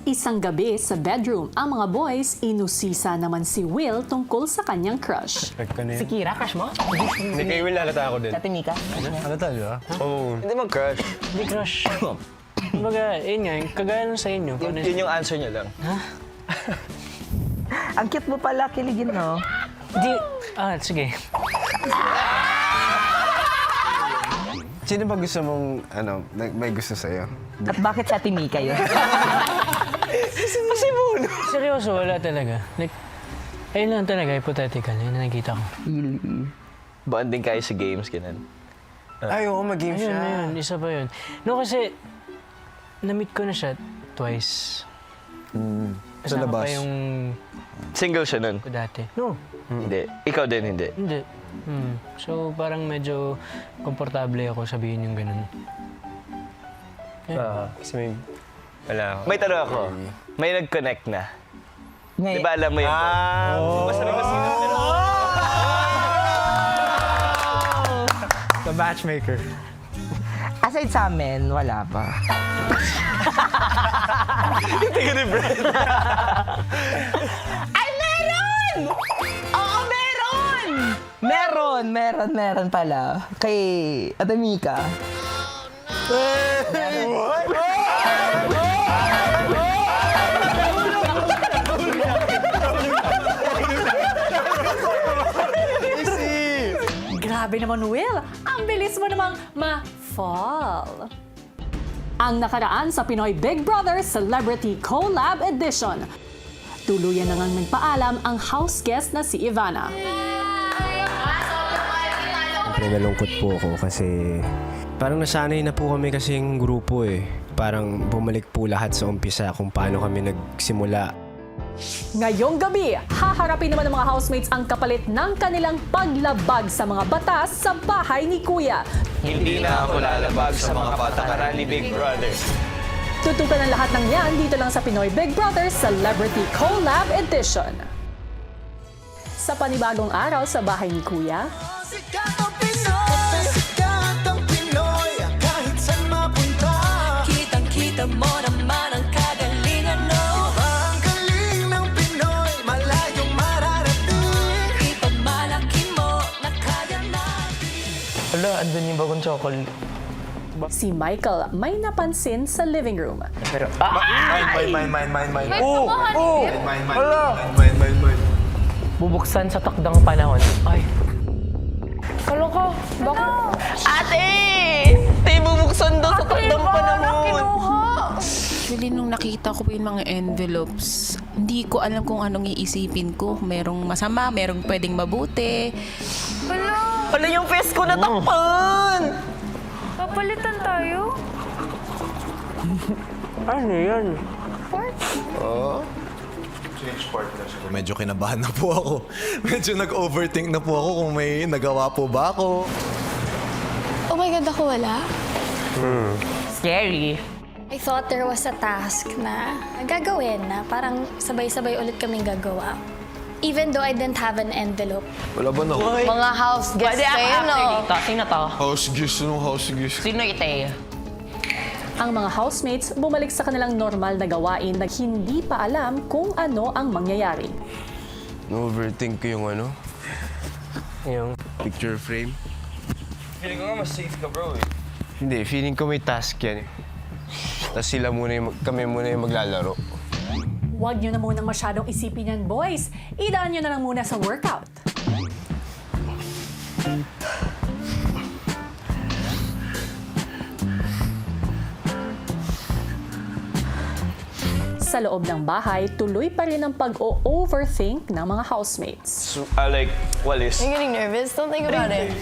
Isang gabi sa bedroom, ang mga boys, inusisa naman si Will tungkol sa kanyang crush. Si Kira, crush mo? Hindi, kay Will halata ako din. Sa Timika? Halata, di ba? Oo. Hindi mag-crush. Hindi crush. Kumbaga, yun nga, kagaya nung sa inyo. Yun yung answer niya lang. Ang cute mo pala, kiligin mo. Di, sige. Sino ba gusto mong, may gusto sa'yo? At bakit sa Timika yun? Seryoso, wala talaga. Like, ayun lang talaga, hypothetical. Yun na nakita ko. Bonding kayo sa games, ganun. Ay, oo, mag-game Ayun, siya. ayun, isa pa yun. No, kasi, na-meet ko na siya twice. Sa Kasama labas. pa yung Single siya nun? ko dati. No, Hindi. Ikaw din, hindi. hindi. So, parang medyo komportable ako sabihin yung ganun. Kasi may... Wala ako. May tanong ako. May nag-connect na. Di ba alam mo yun? Basta may masino. The matchmaker. Aside sa amin, wala pa. Tingnan ni Brad. Ay, meron! Oo, meron! Meron pala. Kay Atamika. Grabe naman, Will! Ang bilis mo namang ma-fall. Ang nakaraan sa Pinoy Big Brother Celebrity Collab Edition. Tuluyan na ngang nagpaalam ang house guest na si Ivana. Nalungkot po ako kasi parang nasanay na po kami kasing grupo eh. Parang bumalik po lahat sa umpisa kung paano kami nagsimula. Ngayong gabi, haharapin naman ng mga housemates ang kapalit ng kanilang paglabag sa mga batas sa bahay ni Kuya. Hindi na ako lalabag sa mga patakaran ni Big Brother. Tutukan ang lahat ng yan dito lang sa Pinoy Big Brother Celebrity Collab Edition. Sa panibagong araw sa bahay ni Kuya, Kitang-kita mo naman ang kagalingan, no? Ang galing ng Pinoy, malayong mararating. Ipagmalaki mo na kaya natin. Wala, andun yung bagong chocolate. si Michael may napansin sa living room. Pero, Mine. bubuksan sa takdang panahon. Ay, Kala ko, bakit? Ate! Tay, bubuksan daw sa takdang panahon. Actually, nung nakita ko po yung mga envelopes, hindi ko alam kung anong iisipin ko. Merong masama, merong pwedeng mabuti. Wala yung face ko natakpan! Papalitan tayo? ano yan? Medyo kinabahan na po ako. Medyo nag-overthink na po ako kung may nagawa po ba ako. Oh my God, ako wala? Scary. I thought there was a task na gagawin na parang sabay-sabay ulit kaming gagawa. Even though I didn't have an envelope. Wala ba na? Mga house guests kayo, no? Sino to? House guest, anong house guest? Sino ite? Ang mga housemates bumalik sa kanilang normal na gawain na hindi pa alam kung ano ang mangyayari. Na-overthink ko yung Yung, picture frame. Feeling ko nga mas safe ka, bro eh. Hindi, feeling ko may task yan eh. Tapos kami muna yung maglalaro. Huwag nyo na munang masyadong isipin yan, boys. Idaan nyo na lang muna sa workout. Sa loob ng bahay, tuloy pa rin ang pag-o-overthink ng mga housemates. So, like, Walis. You're getting nervous? Don't think about it.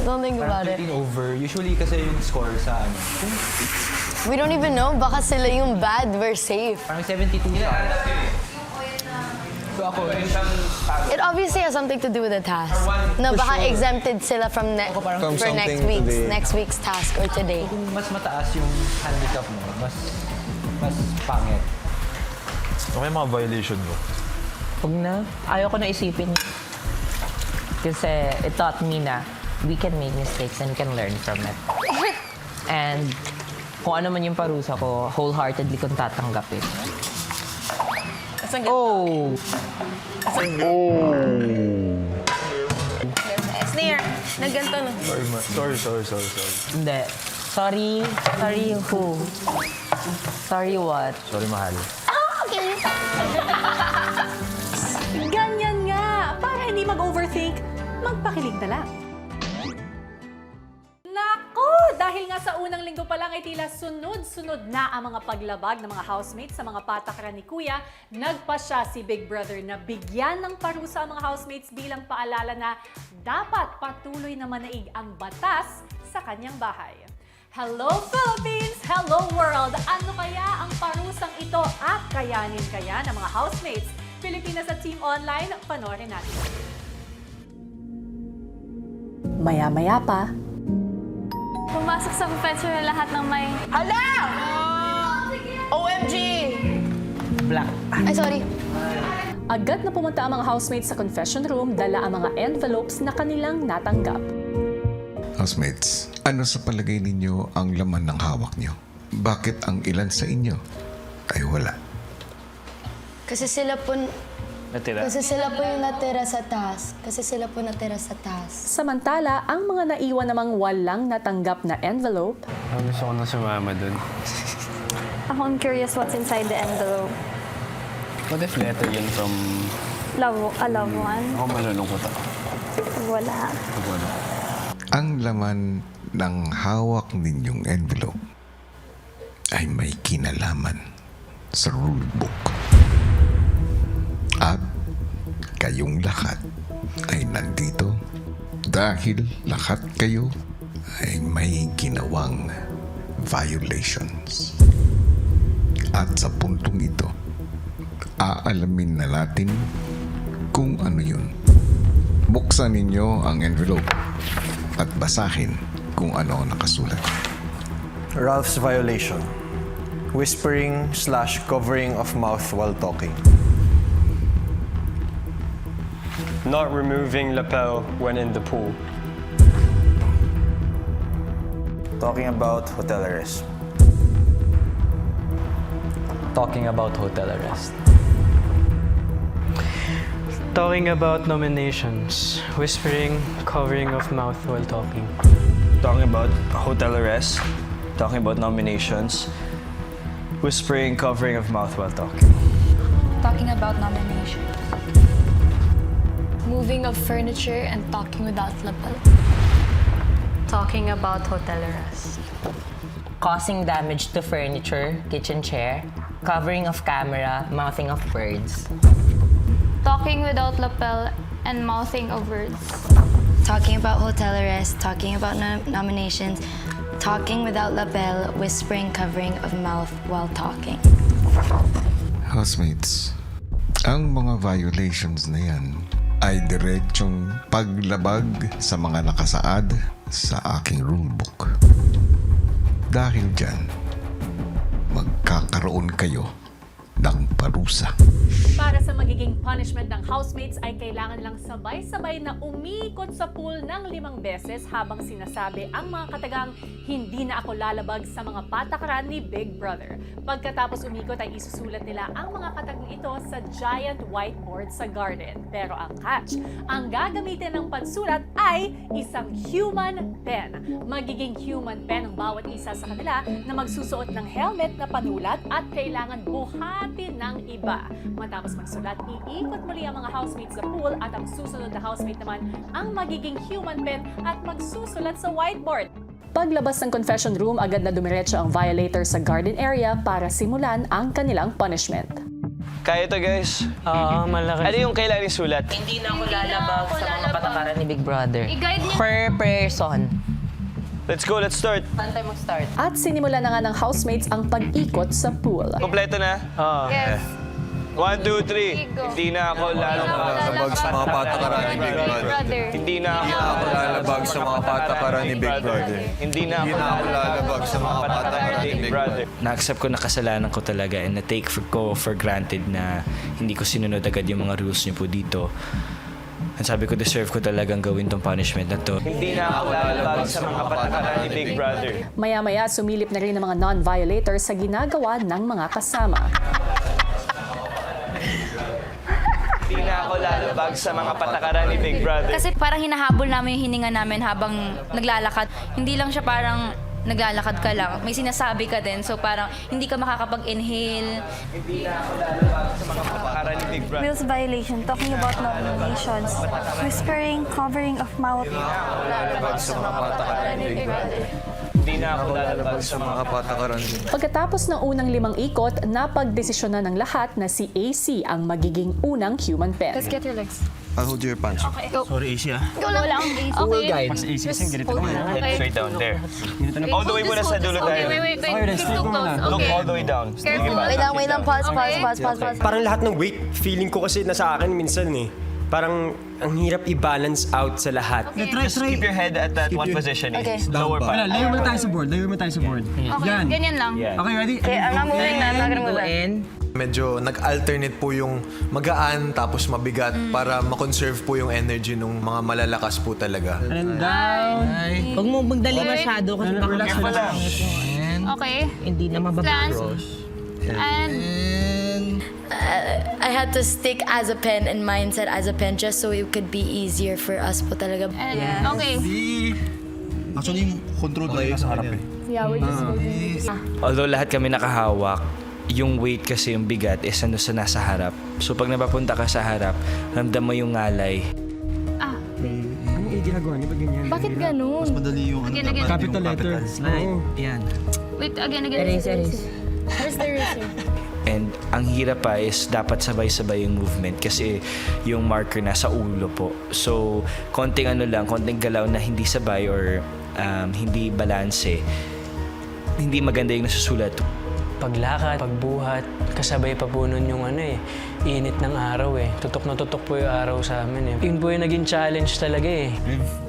Don't think about it. Over. Usually kasi yung score sa ano. We don't even know. Baka sila yung bad, we're safe. Parang 72 siya. So ako, It obviously has something to do with the task. Na baka exempted sila from, From for something today. next week's task or today. kung mas mataas yung handicap mo, mas pangit. Okay, mga violation mo. Huwag na. Ayaw ko na isipin. Kasi it taught me na we can make mistakes and we can learn from it. And Kung ano man yung parusa ko, wholeheartedly kong tatanggapin. Asan Oh! Snare, nagganto na. Hindi. Sorry. Sorry who? Sorry what? Sorry, mahal. Ganyan nga! Para hindi mag-overthink, magpakilig na lang. Nako! Dahil nga sa unang linggo pa lang ay tila sunod-sunod na ang mga paglabag ng mga housemates sa mga patakaran ni Kuya, nagpasya si Big Brother na bigyan ng parusa ang mga housemates bilang paalala na dapat patuloy na manaig ang batas sa kanyang bahay. Hello Philippines! Hello world! Ano kaya ang parusang ito at kayanin kaya ng mga housemates? Pilipinas at Team Online, panoorin natin. Maya-maya pa, Pumasok sa confessional lahat ng may... Hala! OMG! Black. Ay, sorry. agad na pumunta ang mga housemates sa confession room, dala ang mga envelopes na kanilang natanggap. Housemates, ano sa palagay ninyo ang laman ng hawak nyo? Bakit ang ilan sa inyo ay wala? Kasi sila po Natira. yung natira sa taas. Samantala, ang mga naiwan namang walang natanggap na envelope, Gusto ko na sumama dun. Ako, I'm curious what's inside the envelope. What if letter yun from... A loved one? Ako malulungkot ako. Wala. Ang laman ng hawak ninyong envelope ay may kinalaman sa rulebook. At kayong lahat ay nandito dahil lahat kayo ay may ginawang violations. At sa puntong ito, aalamin na natin kung ano yun. Buksan ninyo ang envelope at basahin kung ano ang nakasulat. Ralph's violation. Whispering/covering of mouth while talking. Not removing lapel when in the pool. Talking about hotel arrest. Talking about hotel arrest. Talking about nominations. Whispering, covering of mouth while talking. Talking about hotel arrest. Talking about nominations. Whispering, covering of mouth while talking. Talking about nominations. Moving of furniture and talking without lapel. Talking about hotel arrest. Causing damage to furniture, kitchen chair, covering of camera, mouthing of words. Talking without lapel and mouthing of words. Talking about hotel arrest, talking about nominations, talking without lapel, whispering, covering of mouth while talking. Housemates, ang mga violations na yan ay diretsong paglabag sa mga nakasaad sa aking rulebook. Dahil dyan, magkakaroon kayo ng parusa. para sa magiging punishment ng housemates ay kailangan lang sabay-sabay na umikot sa pool ng 5 beses habang sinasabi ang mga katagang hindi na ako lalabag sa mga patakaran ni Big Brother. Pagkatapos umikot ay isusulat nila ang mga katagang ito sa giant whiteboard sa garden. Pero ang catch, ang gagamitin ng pagsulat ay isang human pen. Magiging human pen ang bawat isa sa kanila na magsusuot ng helmet na panulat at kailangan buhatin ng iba. Matapos magsulat, iikot muli ang mga housemates sa pool at ang susunod na housemate naman ang magiging human pen at magsusulat sa whiteboard. Paglabas ng confession room, agad na dumiretso ang violator sa garden area para simulan ang kanilang punishment. Kaya to guys? Oo, malaki. Ano yung kailangan isulat? Hindi na ako lalabag sa mga patakaran ni Big Brother. I-guide niya. Per person. Let's go, let's start. Saan tayo mag-start? At sinimula na nga ng housemates ang pag-ikot sa pool. Kompleto na? Oo. Yes. 1, 2, 3. Hindi na ako lalabag sa mga patakaran ni Big Brother. Hindi na ako lalabag sa mga patakaran ni Big Brother. Hindi na ako lalabag sa mga patakaran ni Big Brother. Na-accept ko na kasalanan ko talaga and na-take ko for granted na hindi ko sinunod agad yung mga rules niyo po dito. At sabi ko, deserve ko talagang gawin tong punishment na to. Hindi na ako lalabag sa mga patakaran ni Big Brother. Maya-maya, sumilip na rin ang mga non-violators sa ginagawa ng mga kasama. Hindi na ako lalabag sa mga patakaran ni Big Brother. Kasi parang hinahabol namin yung hininga namin habang naglalakad. Hindi lang siya parang naglalakad ka lang. May sinasabi ka din. So parang hindi ka makakapag-inhale. Hindi na ako lalabag sa mga patakaran ni Big Brother. Rules violation, talking about nominations, whispering, covering of mouth. Lalabag sa mga patakaran ni Big Brother. Hindi na ako lalabag sa mga patakaran ni Big Brother. Pagkatapos ng unang 5 ikot, napagdesisyonan ng lahat na si AC ang magiging unang human pen. Let's get your legs. I'll hold your punch. Sorry, AC ah. Go lang. Okay. Mas AC kasi ganito naman. Straight down, there. All the way muna sa dulo tayo. Wait. He's too close. Look Okay. all the way down. Careful. Wait lang, pause. Parang lahat ng weight, feeling ko kasi nasa akin minsan eh. Parang ang hirap i-balance out sa lahat. Just keep your head at that one position. Okay. Lower part. Layo mo tayo sa board. Okay, ganyan lang. Yeah. Okay, ready? Okay, I'm not moving na. I'm not gonna move. Medyo nag-alternate po yung magaan tapos mabigat para makonserve po yung energy ng mga malalakas po talaga. And down. Huwag mo magdali masyado kasi baka Relax, relax relax. Okay. Hindi na Plans. mababagos. And I had to stick as a pen and mindset as a pen just so it could be easier for us po talaga. okay. Actually, control ba yung sa harap eh? Yeah, we're just moving. Although lahat kami nakahawak, yung weight kasi yung bigat is ano sa nasa harap. So pag napapunta ka sa harap, ramdam mo yung ngalay. Anong ginagawa niyo? Ba't ganyan? Bakit ganun? Mas madali yung Again. Capital letter. Oo. Yan. Wait, again. Erase. Where's the eraser? And ang hirap pa is dapat sabay-sabay yung movement kasi yung marker nasa ulo po. So konting galaw na hindi sabay or hindi balanse, hindi maganda yung nasusulat. Paglakad, pagbuhat, kasabay pa po nun yung init ng araw eh. Tutok na tutok po yung araw sa amin eh. Yun po yung naging challenge talaga eh.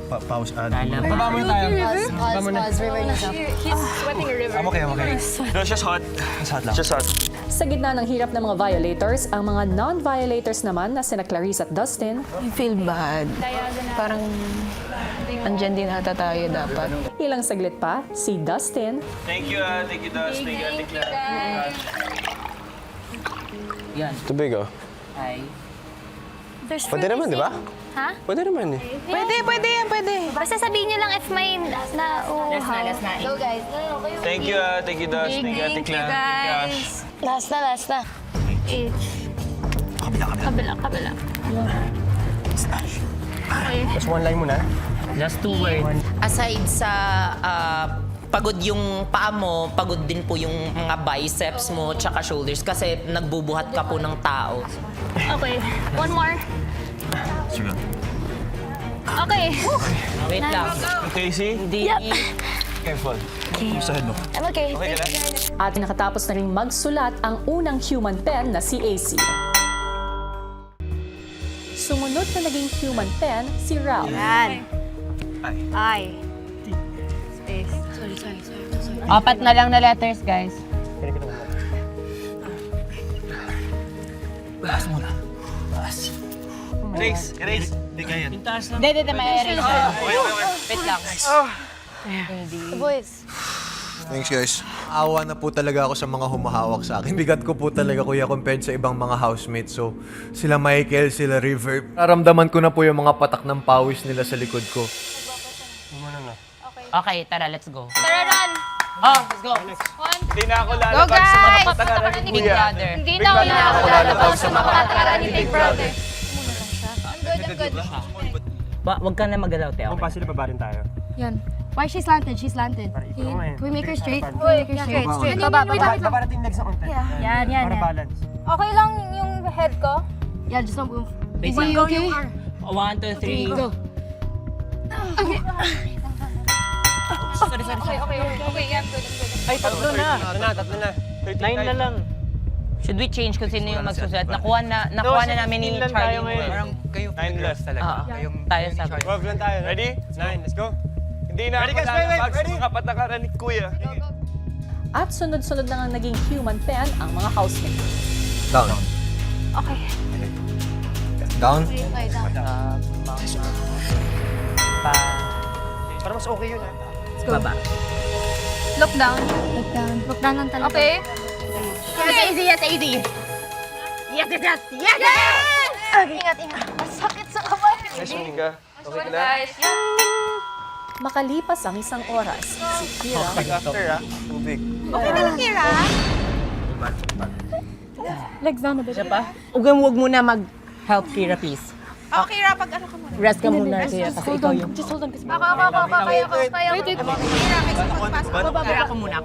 Pause ad. Baba mo tayo. Pause, river na siya. He's sweating a river. I'm okay. No, it's just hot. It's hot lang. Just hot. Sa gitna ng hirap ng mga violators, ang mga non-violators naman na sina Clarice at Dustin, I feel bad. Parang andyan din ata tayo dapat. ilang saglit pa, si Dustin, Thank you, Dust. Thank you, Ate Clara. Yan. Tubig oh. Hi. There's Pwede naman, di ba? Ha? Pwede naman eh. Pwede. Basta sabihin niyo lang if may Last na. Go guys. No, kayo. Thank you, Dust. Thank you, Ate Thank you Clara. guys. Last na. Kabila. Okay. Just one line muna. Just 2 words. Aside sa pagod yung paa mo, pagod din po yung mga biceps mo tsaka shoulders kasi nagbubuhat ka po ng tao. Okay. One more. Sige. Okay. Wait lang. Casey? Hindi. Careful. Sa head mo. I'm okay. Okay ka na? at nakatapos na rin magsulat ang unang human pen na si AC. Sumunod na naging human pen si Ralph. I. Space. Sorry. 4 na lang na letters, guys. Balas muna. Balas. Erase. Hindi kaya. Hindi, may erase. Wait lang. Boys. Thanks guys. Awa na po talaga ako sa mga humahawak sa akin. Bigat ko po talaga kuya compared sa ibang mga housemates. So sila Michael, sila River. Naramdaman ko na po yung mga patak ng pawis nila sa likod ko. Okay, tara, let's go. Tara, run! Oh, let's go. Hindi na ako lalabag sa mga patakaran ni Big Kuya. Brother. Hindi na ako lalabag sa mga patakaran ni Big Brother. I'm good. Huwag ka na magalaw, Teo. Kung pa sila, baba rin tayo. Yan. Why she's slanted? She's slanted. Can we make her straight? Straight. Baba natin yung legs na konti. Yan. Para balance. Okay lang yung head ko? Yeah, just don't move. Is it okay? 1, 2, 3. Go. Sorry. Okay, yeah, I'm good. Ay, tatlo na. 9 na lang. Should we change kung sino yung magsusulat? Nakuha na namin ni Charlie. Parang kayo 9 last talaga. Tayo sabi. 12 lang tayo. Ready? 9, let's go. Hindi na ako lalabag sa mga patakaran ni Kuya. At sunod-sunod na nga naging human pen ang mga housemates. Down. Okay. Down. Para mas okay yun, ha? Baba. Look down. Look down. Look down lang talaga. Okay. Yes, easy, yes, easy. Yes, yes, yes, yes! Yes! Okay. Ingat. Masakit sa kamay. Nice, Monica. Okay ka na? Guys, Makalipas ang isang oras, si Kira After, ha? Tubig. Okay na lang, Kira. Legs down a bit. Huwag muna mag-help, Kira, please. Okay, Kira, pag ano ka muna. Rest ka muna, Kira, kasi ikaw yung... Just hold on. Kaya. Wait. Kira, may support pass. Kaya ako muna.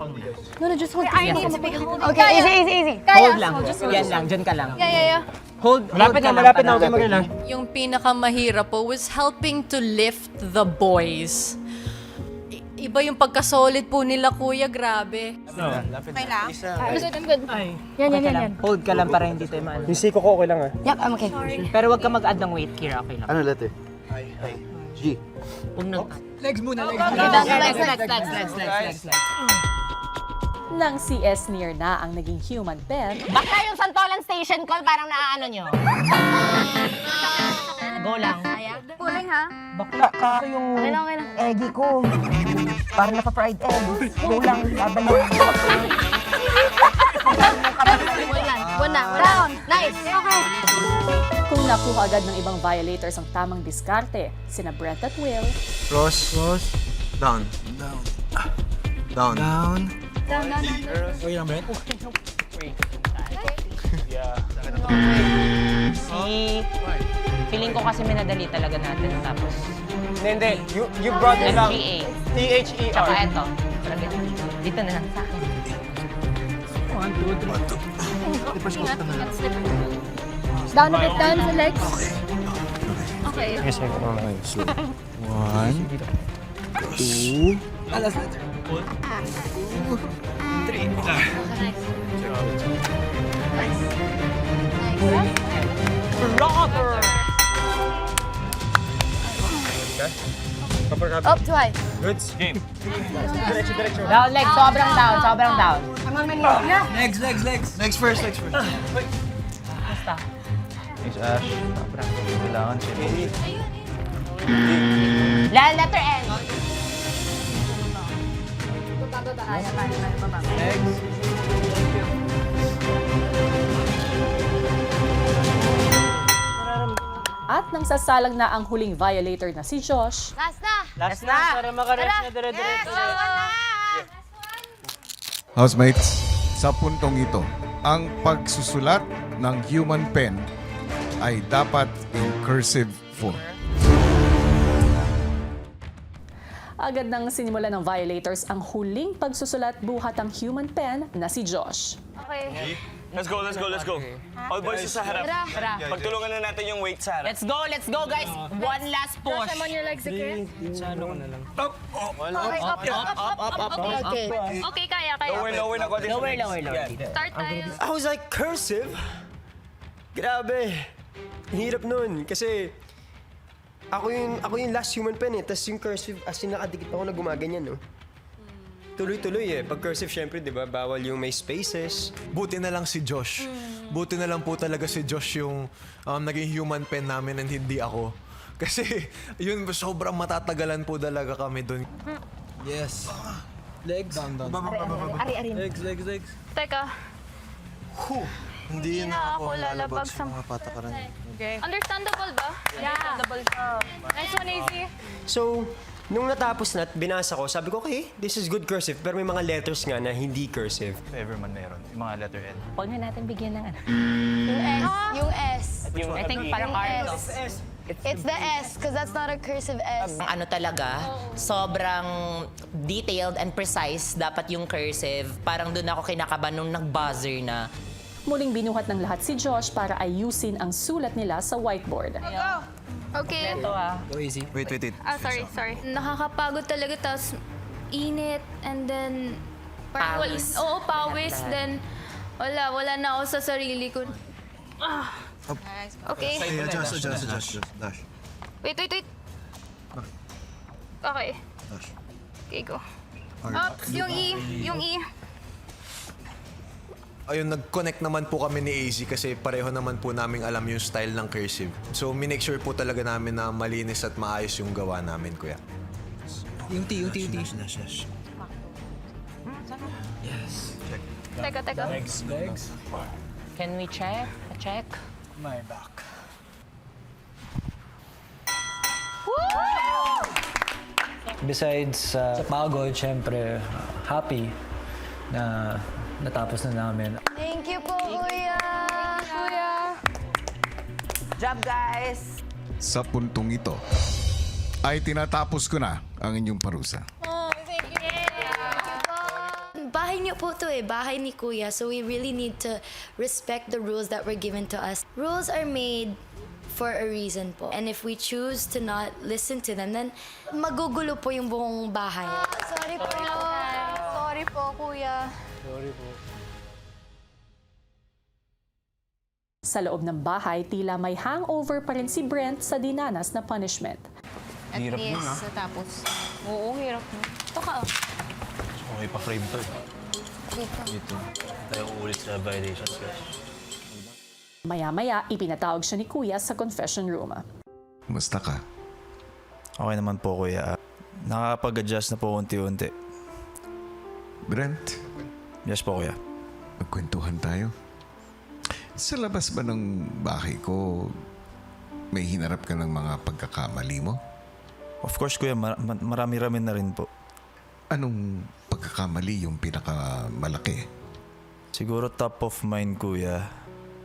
No, just hold. I need to make it. Okay, easy. Hold lang. Yan lang, dyan ka lang. Yeah. Hold Malapit ka na, lang, okay maganda. Yung pinakamahirap po was helping to lift the boys. Iba yung pagka-solid po nila, kuya, grabe. Okay lang? I'm good. Yan. Hold ka lang para hindi tayo maano. Yung siko ko okay lang, ha? Yep, I'm okay. Pero wag ka mag-add ng weight, Kira, okay lang. Ano letter? G. Huwag nang... Legs muna, legs Legs. Nang si Esnir na ang naging human pen, Baka yung Santolan Station Call, parang naaano nyo. Go lang. Pulling ha? Bakla, kaso yung Okay lang. eggy ko. Parang napa-fried egg. Go lang, babalik. One na. Down. Nice. Okay. kung nakuha agad ng ibang violators ang tamang diskarte, sina Brent at Will, Cross. Down. Down. Okay lang, Brent? Feeling ko kasi minadali talaga natin. Tapos, Hindi. You brought it down. SGA. THER. Tsaka eto. Dito na lang sa akin. 1, 2, 3. Down a bit, down sa legs. Okay. Yes, I got one. 1, 2. Last letter. 3. Brother! Up too high. Good. Game. Diretso. Down leg, sobrang down. I'm on my knees. Legs first. Basta. Thanks, Ash. Kailangan siya. Letter N. at nang sasalang na ang huling violator na si Josh, Last na. Para makarest na dire-diretso. Housemates, sa puntong ito, ang pagsusulat ng human pen ay dapat in cursive form. agad nang sinimulan ng violators ang huling pagsusulat buhat ang human pen na si Josh. Okay. Let's go. All boys sa harap. Tara. Pagtulungan na natin yung weight sa harap. Let's go guys. One last push. I'm on your legs, okay? Sa ano ko na lang. Up. Okay. Okay, kaya. Lower na konti. Lower. Start tayo. I was like, cursive? Grabe. Hirap nun. Kasi ako yung last human pen eh. Tapos yung cursive, as in nakadikit ako na gumaganyan, no? Tuloy-tuloy eh. Pag cursive, syempre, di ba, bawal yung may spaces. Buti na lang si Josh. Buti na lang po talaga si Josh yung naging human pen namin and hindi ako. Kasi yun, sobrang matatagalan po talaga kami dun. Yes. Legs. Down. Ari. Legs. Teka. Hindi na ako lalabag sa mga patakaran. Okay. Understandable ba? Yeah. Understandable. Nice one, AZ. So, nung natapos na at binasa ko, sabi ko, okay, this is good cursive. Pero may mga letters nga na hindi cursive. If ever man meron. Yung mga letter N. Huwag na natin bigyan ng ano. Yung S. I think parang R. It's the S, because that's not a cursive S. Ang ano talaga, sobrang detailed and precise dapat yung cursive. Parang doon ako kinakabahan nung nag-buzzer na. Muling binuhat ng lahat si Josh para ayusin ang sulat nila sa whiteboard. Okay. Go easy. Wait. Sorry. Nakakapagod talaga, tapos init, and then... Pawis. Oo, pawis. Then, wala na ako sa sarili ko. Okay. Adjust. Dash. Wait. Okay. Okay, go. Up, yung E. Ayun, nag-connect naman po kami ni AZ kasi pareho naman po namin alam yung style ng cursive. So, minake sure po talaga namin na malinis at maayos yung gawa namin, kuya. Yung tea. Teka. Legs. Can we check? Check? My back. Besides pagod, syempre, happy na natapos na namin. Thank you po, Kuya! Job, guys! Sa puntong ito, ay tinatapos ko na ang inyong parusa. Bahay niyo po to bahay ni Kuya. So we really need to respect the rules that were given to us. Rules are made for a reason po. And if we choose to not listen to them, then magugulo po yung buong bahay. Sorry po. Sorry po, Kuya. Sa loob ng bahay, tila may hangover pa rin si Brent sa dinanas na punishment. At least, tapos. Oo, hirap mo. Ito ka, oh. Okay, pa-frame to. Dito. Tayo ulit sa violations, guys. Maya-maya, ipinatawag siya ni Kuya sa confession room. Musta ka? Okay naman po, kuya. Nakakapag-adjust na po unti-unti. Brent? Yes po, kuya. Magkwentuhan tayo. Sa labas ba ng bahay ko, may hinarap ka ng mga pagkakamali mo? Of course, kuya. Marami-rami na rin po. Anong pagkakamali yung pinakamalaki? Siguro top of mind, kuya,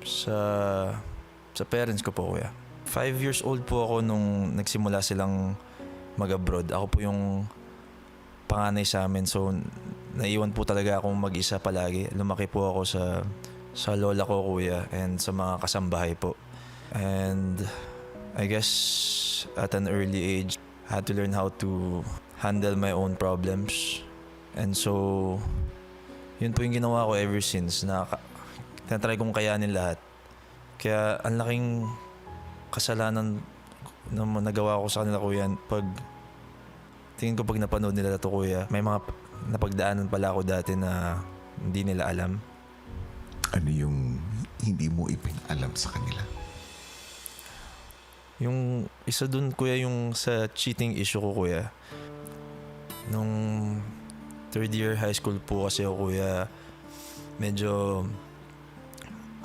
sa parents ko po, kuya. 5 years old po ako nung nagsimula silang mag-abroad. Ako po yung panganay sa amin. So, naiwan po talaga akong mag-isa palagi. Lumaki po ako sa lola ko, kuya, and sa mga kasambahay po. And I guess at an early age, I had to learn how to handle my own problems. And so, yun po yung ginawa ko ever since na tinatry kong kayanin lahat. Kaya ang laking kasalanan na nagawa ko sa kanila, kuya. Tingin ko pag napanood nila ito, kuya, may mga napagdaanan pala ako dati na hindi nila alam. Ano yung hindi mo ipinalam sa kanila? Yung isa dun, kuya, yung sa cheating issue ko, kuya. Nung third year high school po kasi ako, kuya, medyo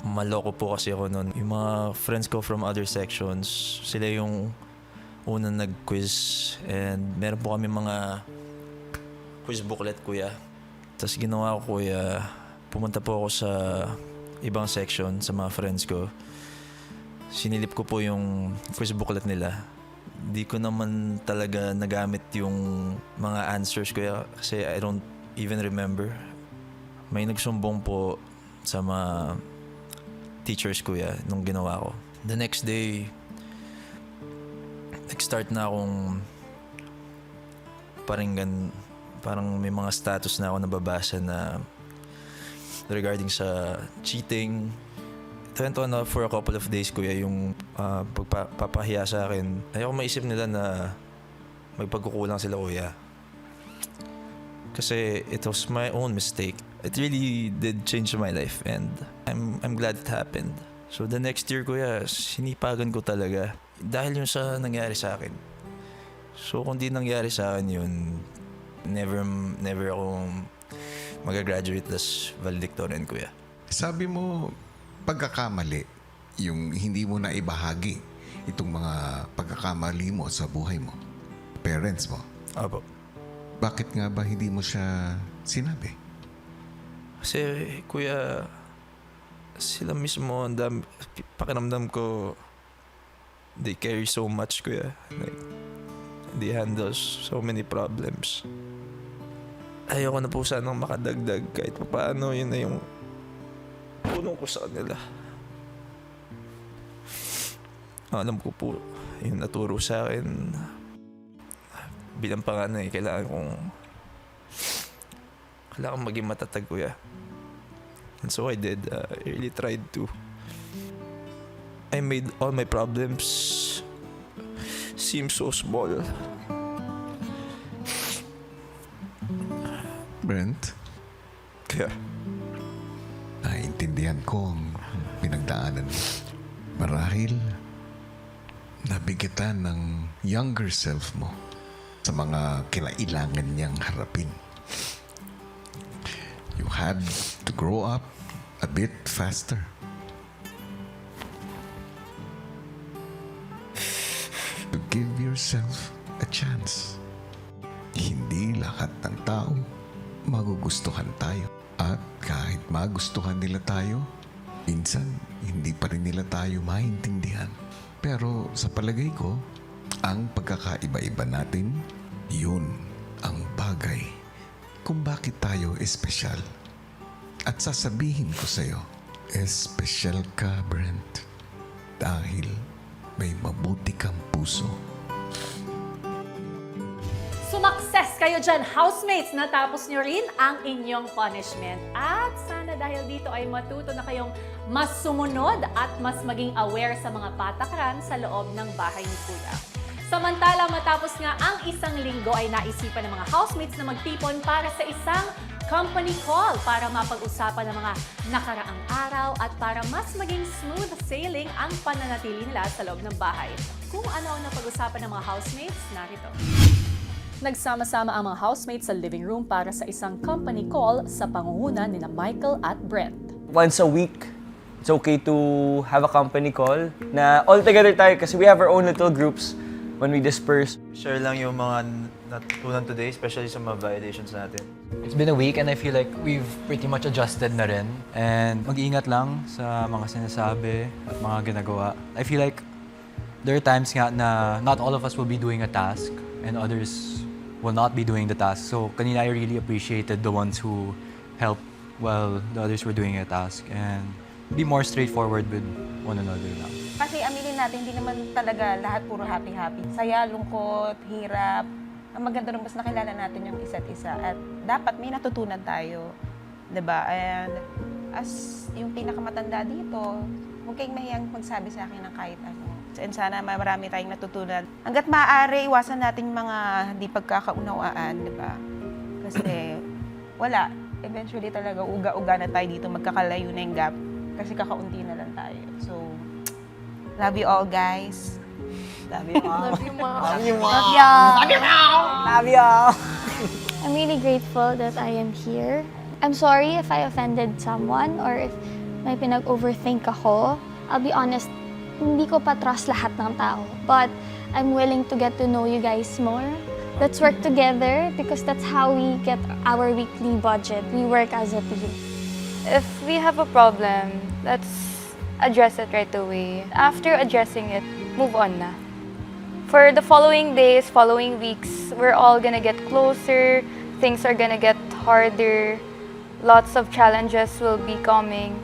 maloko po kasi ako noon. Yung mga friends ko from other sections, sila yung unang nag-quiz. And meron po kami mga quiz booklet, kuya. Tapos ginawa ko, kuya, pumunta po ako sa ibang section sa mga friends ko. Sinilip ko po yung quiz booklet nila. Di ko naman talaga nagamit yung mga answers, kuya, kasi I don't even remember. May nagsumbong po sa mga teachers, kuya, nung ginawa ko. The next day, nag-start na akong parang may mga status na ako nababasa na regarding sa cheating. Ito na for a couple of days, kuya, yung pagpapahiya sa akin. Ayoko maisip nila na magpagkukulang sila, kuya. Kasi it was my own mistake. It really did change my life and I'm glad it happened. So the next year, kuya, sinipagan ko talaga dahil yung sa nangyari sa akin. So kung di nangyari sa akin yun, never akong mag-graduate as valedictorian, kuya. Sabi mo, pagkakamali, yung hindi mo na ibahagi itong mga pagkakamali mo sa buhay mo, parents mo. Apo. Bakit nga ba hindi mo siya sinabi? Kasi, kuya, sila mismo, pakiramdam ko, they carry so much, kuya. Like, they handle so many problems. Ayoko na po sanang makadagdag kahit paano, yun na yung punong ko sa kanila. Alam ko po, yung naturo sa akin, bilang panganay, kailangan maging matatag, kuya. And so I did. I really tried to. I made all my problems seem so small. Brent? Kaya, Naiintindihan ko ang pinagdaanan mo. Marahil, nabigatan ng younger self mo sa mga kinailangan niyang harapin. You had to grow up a bit faster. To give yourself a chance. Hindi lahat ng tao magugustuhan tayo. At kahit magustuhan nila tayo, minsan hindi pa rin nila tayo maintindihan. Pero sa palagay ko, ang pagkakaiba-iba natin, yun ang bagay kung bakit tayo espesyal. At sasabihin ko sa'yo, espesyal ka, Brent, dahil may mabuti kang puso. Sumakses kayo dyan, housemates! Natapos nyo rin ang inyong punishment. At sana dahil dito ay matuto na kayong mas sumunod at mas maging aware sa mga patakaran sa loob ng bahay ni Kuya. Samantala, matapos nga ang isang linggo ay naisipan ng mga housemates na magtipon para sa isang company call para mapag-usapan ng mga nakaraang araw at para mas maging smooth sailing ang pananatili nila sa loob ng bahay. Kung ano ang napag-usapan ng mga housemates, narito. Nagsama-sama ang mga housemates sa living room para sa isang company call sa pangungunan ni Michael at Brent. Once a week, it's okay to have a company call na all together tayo kasi we have our own little groups when we disperse. Share lang yung mga natutunan today, especially sa mga violations natin. It's been a week and I feel like we've pretty much adjusted na rin. And mag-iingat lang sa mga sinasabi at mga ginagawa. I feel like there are times nga na not all of us will be doing a task and others will not be doing the task. So kanina I really appreciated the ones who helped while the others were doing a task. And be more straightforward with one another lang. Kasi aminin natin, hindi naman talaga lahat puro happy-happy. Saya, lungkot, hirap. Ang maganda rin mas nakilala natin yung isa't isa. At dapat may natutunan tayo. Diba? And as yung pinakamatanda dito, huwag kayong mahiyang magsabi sa akin ng kahit ano. And sana marami tayong natutunan. Hanggat maaari, iwasan natin yung mga hindi pagkakaunawaan. Diba? Kasi wala. Eventually talaga, uga-uga na tayo dito. Magkakalayo na yung gap. Kasi kakaunti na lang tayo. So, love you all, guys. Love you all. Love you, Mom. Love you, Mom. Love y'all. Love you, Mom. Love y'all. I'm really grateful that I am here. I'm sorry if I offended someone or if may pinag-overthink ako. I'll be honest, hindi ko pa trust lahat ng tao. But I'm willing to get to know you guys more. Let's work together because that's how we get our weekly budget. We work as a team. If we have a problem, let's address it right away. After addressing it, move on na. For the following days, following weeks, we're all gonna get closer, things are gonna get harder, lots of challenges will be coming.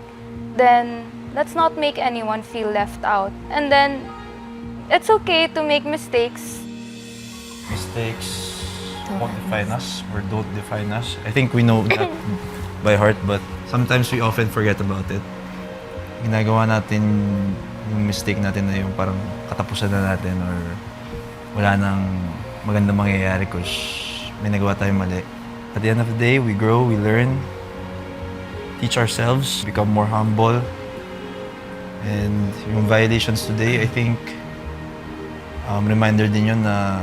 Then, let's not make anyone feel left out. And then, it's okay to make mistakes. Mistakes won't define us or don't define us. I think we know that by heart, but sometimes we often forget about it. Ginagawa natin yung mistake natin na yung parang katapusan na natin or wala nang magandang mangyayari because may nagawa tayong mali. At the end of the day, we grow, we learn, teach ourselves, become more humble. And yung violations today, I think, reminder din yun na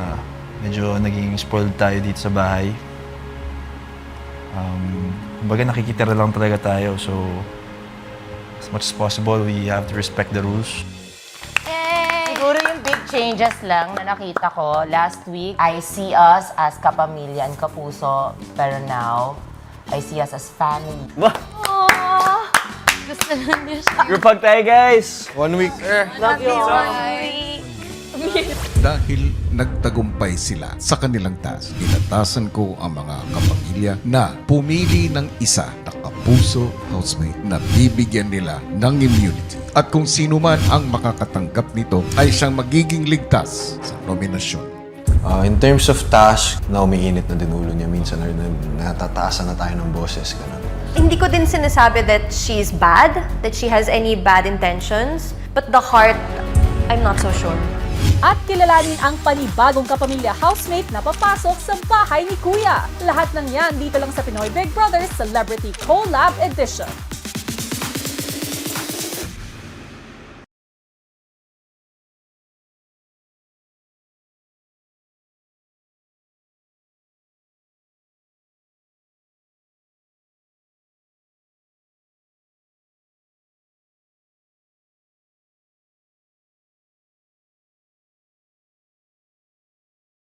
medyo naging spoiled tayo dito sa bahay. Kumbaga nakikitira lang talaga tayo, so as much as possible, we have to respect the rules. Siguro yung big changes lang na nakita ko last week, I see us as kapamilya and kapuso, pero now, I see us as family. Aww! Gusto lang niya siya. Group hug tayo, guys! 1 week. Love you all. Dahil nagtagumpay sila sa kanilang task, inatasan ko ang mga kapamilya na pumili ng isa na kapuso housemate na bibigyan nila ng immunity. At kung sino man ang makakatanggap nito ay siyang magiging ligtas sa nominasyon. In terms of task, na umiinit na din ulo niya minsan or natataasan na tayo ng boses. Ganun. Hindi ko din sinasabi that she's bad, that she has any bad intentions. But the heart, I'm not so sure. At kilalanin ang panibagong kapamilya housemate na papasok sa bahay ni Kuya. Lahat ng yan dito lang sa Pinoy Big Brother Celebrity Collab Edition.